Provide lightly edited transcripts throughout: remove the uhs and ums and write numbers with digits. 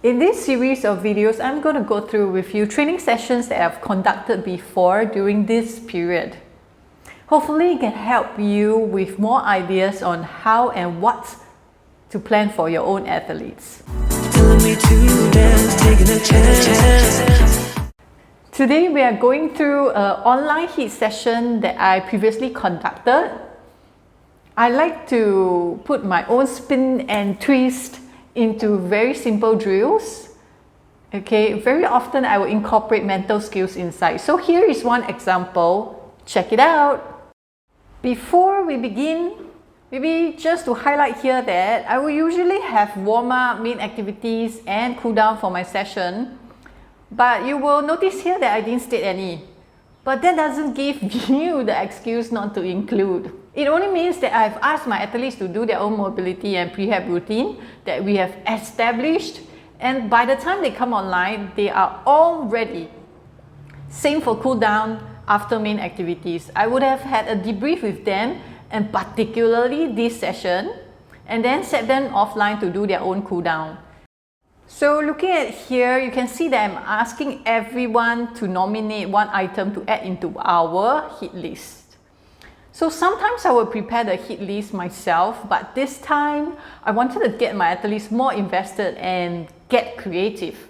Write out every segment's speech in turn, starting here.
In this series of videos, I'm going to go through with you training sessions that I've conducted before during this period. Hopefully it can help you with more ideas on how and what to plan for your own athletes. Today we are going through an online Hiit session that I previously conducted. I like to put my own spin and twist into very simple drills. Okay, very often I will incorporate mental skills inside. So here is one example. Check it out. Before we begin, maybe just to highlight here that I will usually have warm-up, main activities and cool-down for my session. But you will notice here that I didn't state any. But that doesn't give you the excuse not to include. It only means that I've asked my athletes to do their own mobility and prehab routine that we have established, and by the time they come online, they are all ready. Same for cool down after main activities. I would have had a debrief with them, and particularly this session, and then set them offline to do their own cool down. So looking at here, you can see that I'm asking everyone to nominate one item to add into our Hiit list. So sometimes I will prepare the Hiit list myself, but this time I wanted to get my athletes more invested and get creative.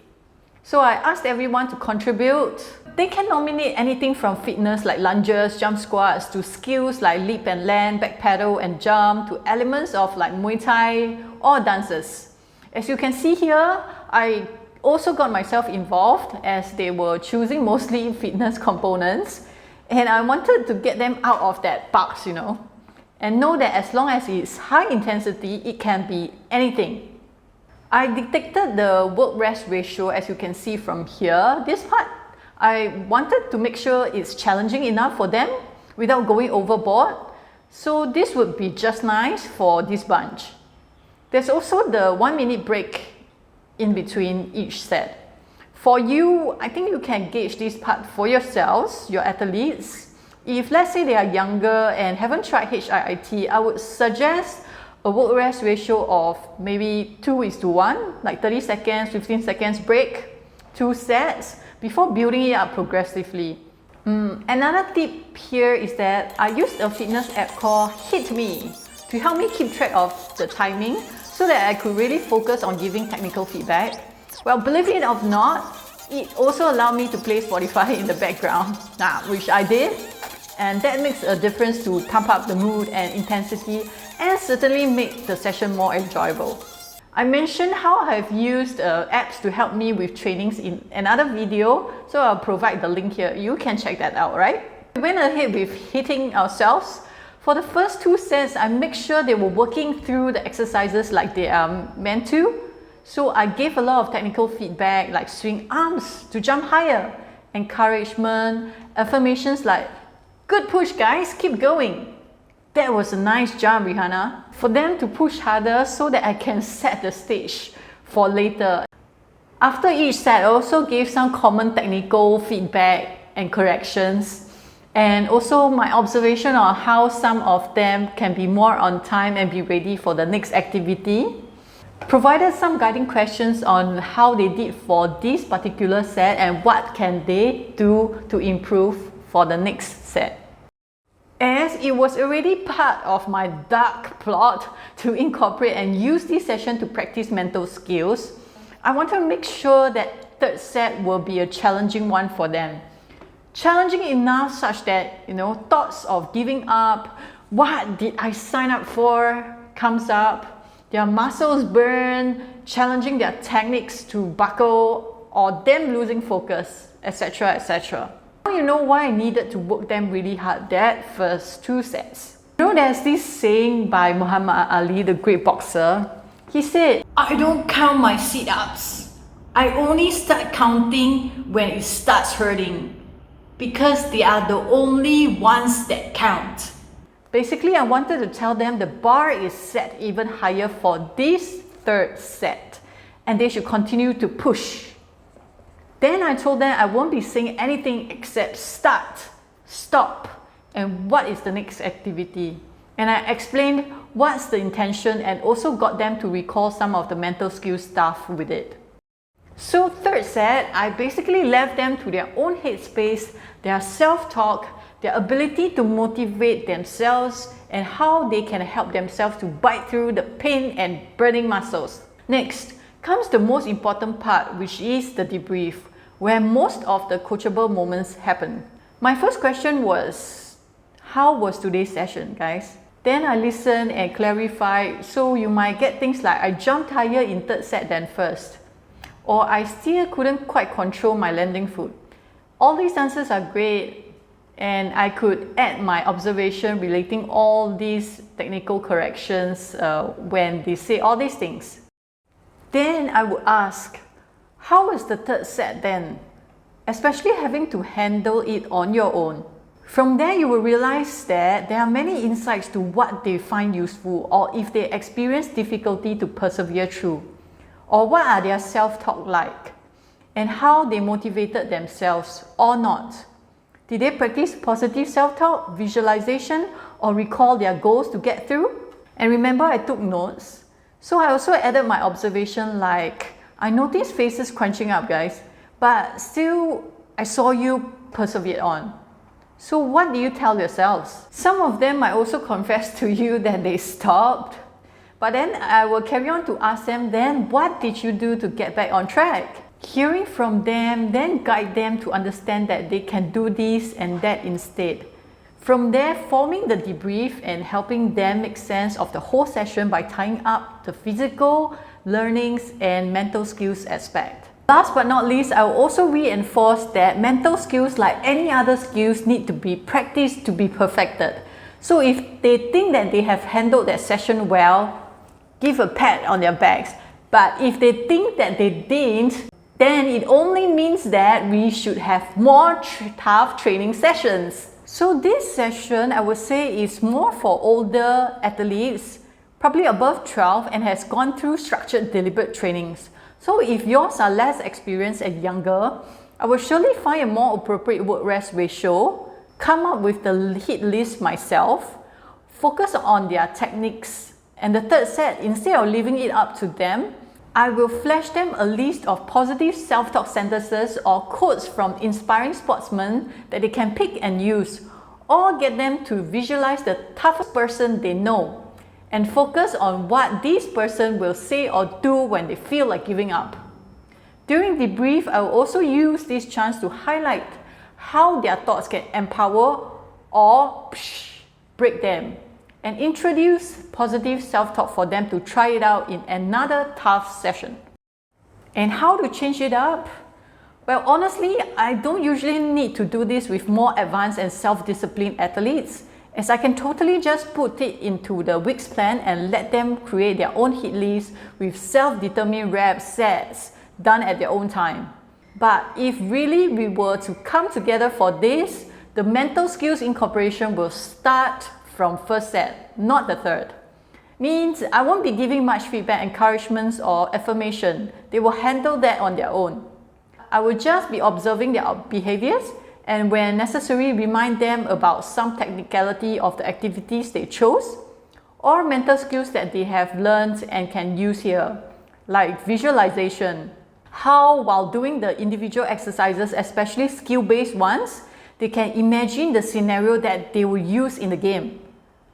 So I asked everyone to contribute. They can nominate anything from fitness like lunges, jump squats, to skills like leap and land, back pedal and jump, to elements of like Muay Thai or dances. As you can see here, I also got myself involved as they were choosing mostly fitness components. And I wanted to get them out of that box, and know that as long as it's high intensity, it can be anything. I detected the work-rest ratio, as you can see from here. This part, I wanted to make sure it's challenging enough for them without going overboard. So this would be just nice for this bunch. There's also the 1 minute break in between each set. For you, I think you can gauge this part for yourselves, your athletes. If let's say they are younger and haven't tried HIIT, I would suggest a work rest ratio of maybe 2:1, like 30 seconds, 15 seconds break, 2 sets, before building it up progressively. Another tip here is that I used a fitness app called Hiit to help me keep track of the timing so that I could really focus on giving technical feedback. Well, believe it or not, it also allowed me to play Spotify in the background, which I did, and that makes a difference to pump up the mood and intensity and certainly make the session more enjoyable. I mentioned how I've used apps to help me with trainings in another video, so I'll provide the link here. You can check that out, right? We went ahead with hitting ourselves. For the first 2 sets, I make sure they were working through the exercises like they are meant to. So I gave a lot of technical feedback like swing arms to jump higher, encouragement, affirmations like, good push guys, keep going. That was a nice jump, Rihanna. For them to push harder so that I can set the stage for later. After each set, I also gave some common technical feedback and corrections, and also my observation on how some of them can be more on time and be ready for the next activity. Provided some guiding questions on how they did for this particular set and what can they do to improve for the next set. As it was already part of my dark plot to incorporate and use this session to practice mental skills, I want to make sure that third set will be a challenging one for them. Challenging enough such that, thoughts of giving up, what did I sign up for, comes up. Their muscles burn, challenging their techniques to buckle, or them losing focus, etc., etc. Now you know why I needed to work them really hard that first 2 sets. There's this saying by Muhammad Ali, the great boxer. He said, I don't count my sit-ups. I only start counting when it starts hurting, because they are the only ones that count. Basically, I wanted to tell them the bar is set even higher for this third set, and they should continue to push. Then I told them I won't be saying anything except start, stop, and what is the next activity. And I explained what's the intention and also got them to recall some of the mental skills stuff with it. So third set, I basically left them to their own headspace, their self-talk, their ability to motivate themselves, and how they can help themselves to bite through the pain and burning muscles. Next comes the most important part, which is the debrief, where most of the coachable moments happen. My first question was, how was today's session, guys? Then I listened and clarified, so you might get things like, I jumped higher in third set than first, or I still couldn't quite control my landing foot. All these answers are great, and I could add my observation relating all these technical corrections when they say all these things. Then I would ask, how was the third set then? Especially having to handle it on your own. From there, you will realize that there are many insights to what they find useful, or if they experience difficulty to persevere through, or what are their self-talk like, and how they motivated themselves or not. Did they practice positive self-talk, visualization, or recall their goals to get through? And remember, I took notes. So I also added my observation like, I noticed faces crunching up, guys, but still I saw you persevere on. So what do you tell yourselves? Some of them might also confess to you that they stopped, but then I will carry on to ask them, then what did you do to get back on track? Hearing from them, then guide them to understand that they can do this and that instead. From there, forming the debrief and helping them make sense of the whole session by tying up the physical, learnings, and mental skills aspect. Last but not least, I will also reinforce that mental skills, like any other skills, need to be practiced to be perfected. So if they think that they have handled that session well, give a pat on their backs. But if they think that they didn't, then it only means that we should have more tough training sessions. So this session, I would say, is more for older athletes, probably above 12, and has gone through structured, deliberate trainings. So if yours are less experienced and younger, I will surely find a more appropriate work-rest ratio, come up with the hit list myself, focus on their techniques, and the third set, instead of leaving it up to them, I will flash them a list of positive self-talk sentences or quotes from inspiring sportsmen that they can pick and use, or get them to visualize the toughest person they know and focus on what this person will say or do when they feel like giving up. During debrief, I will also use this chance to highlight how their thoughts can empower or break them, and introduce positive self-talk for them to try it out in another tough session. And how to change it up? Well, honestly, I don't usually need to do this with more advanced and self-disciplined athletes, as I can totally just put it into the week's plan and let them create their own hit list with self-determined rep sets done at their own time. But if really we were to come together for this, the mental skills incorporation will start from first set, not the third. Means I won't be giving much feedback, encouragements, or affirmation. They will handle that on their own. I will just be observing their behaviors, and when necessary, remind them about some technicality of the activities they chose, or mental skills that they have learned and can use here, like visualization. How, while doing the individual exercises, especially skill-based ones, they can imagine the scenario that they will use in the game.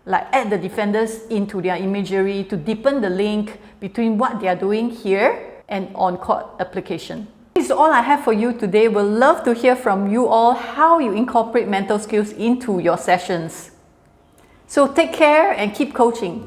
Like add the defenders into their imagery to deepen the link between what they are doing here and on-court application. This is all I have for you today. We'll love to hear from you all how you incorporate mental skills into your sessions. So take care and keep coaching.